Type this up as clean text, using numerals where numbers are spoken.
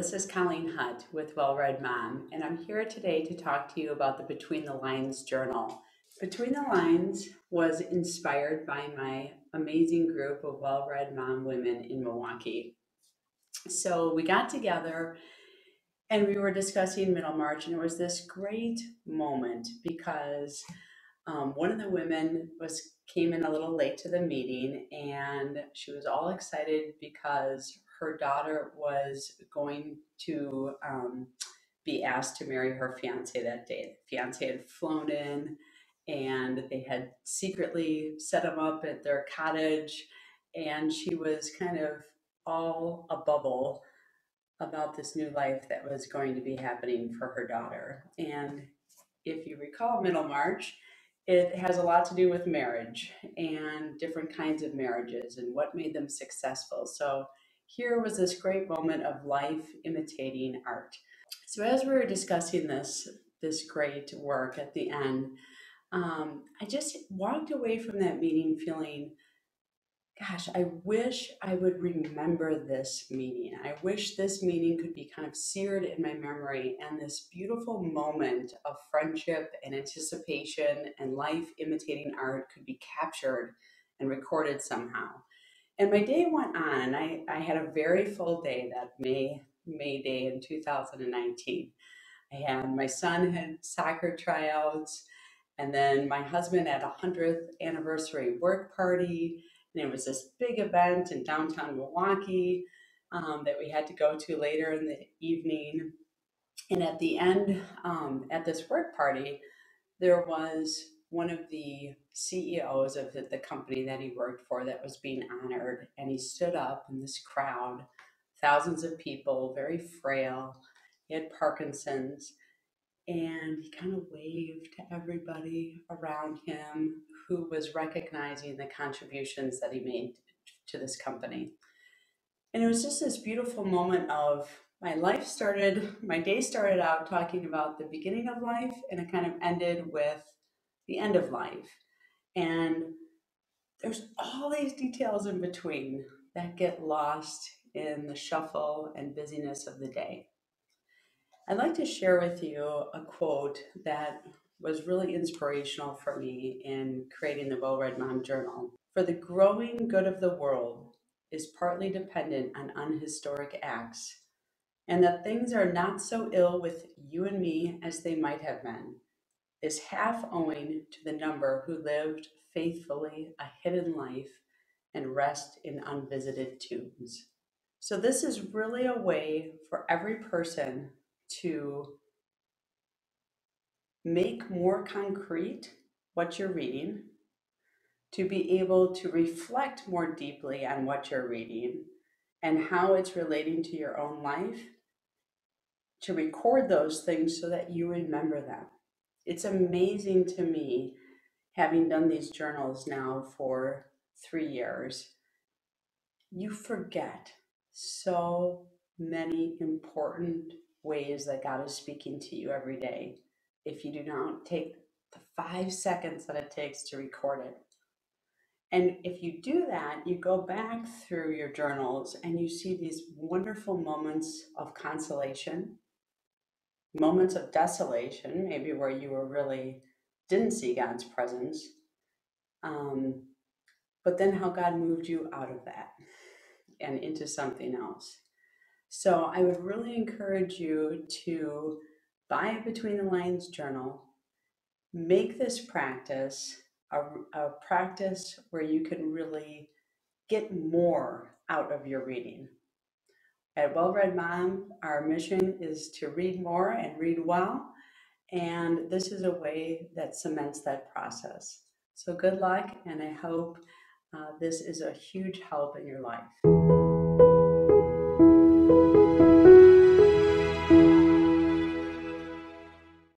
this is Colleen Hutt with Well Read Mom, and I'm here today to talk to you about the Between the Lines journal. Between the Lines was inspired by my amazing group of well read mom women in Milwaukee. So we got together and we were discussing Middlemarch, and it was this great moment because one of the women came in a little late to the meeting, and she was all excited because her daughter was going to be asked to marry her fiance that day. The fiance had flown in, and they had secretly set him up at their cottage, and she was kind of all a bubble about this new life that was going to be happening for her daughter. And if you recall Middlemarch, it has a lot to do with marriage and different kinds of marriages and what made them successful. So here was this great moment of life imitating art. So as we were discussing this great work at the end, I just walked away from that meeting feeling, gosh, I wish I would remember this meeting. I wish this meeting could be kind of seared in my memory, and this beautiful moment of friendship and anticipation and life imitating art could be captured and recorded somehow. And my day went on. I had a very full day that May Day in 2019. My son had soccer tryouts, and then my husband had a 100th anniversary work party, and it was this big event in downtown Milwaukee that we had to go to later in the evening. And at the end, at this work party, there was one of the CEOs of the company that he worked for that was being honored, and he stood up in this crowd, thousands of people, very frail. He had Parkinson's, and he kind of waved to everybody around him who was recognizing the contributions that he made to this company. And it was just this beautiful moment of my day started out talking about the beginning of life, and it kind of ended with the end of life. And there's all these details in between that get lost in the shuffle and busyness of the day. I'd like to share with you a quote that was really inspirational for me in creating the Well Read Mom Journal. For the growing good of the world is partly dependent on unhistoric acts, and that things are not so ill with you and me as they might have been, is half owing to the number who lived faithfully a hidden life and rest in unvisited tombs. So this is really a way for every person to make more concrete what you're reading, to be able to reflect more deeply on what you're reading and how it's relating to your own life, to record those things so that you remember them. It's amazing to me, having done these journals now for 3 years, you forget so many important ways that God is speaking to you every day if you do not take the 5 seconds that it takes to record it. And if you do that, you go back through your journals and you see these wonderful moments of consolation, moments of desolation, maybe where you were really didn't see God's presence, but then how God moved you out of that and into something else. So I would really encourage you to buy a Between the Lines journal, make this practice a practice where you can really get more out of your reading. At Well Read Mom, our mission is to read more and read well, and this is a way that cements that process. So good luck, and I hope this is a huge help in your life.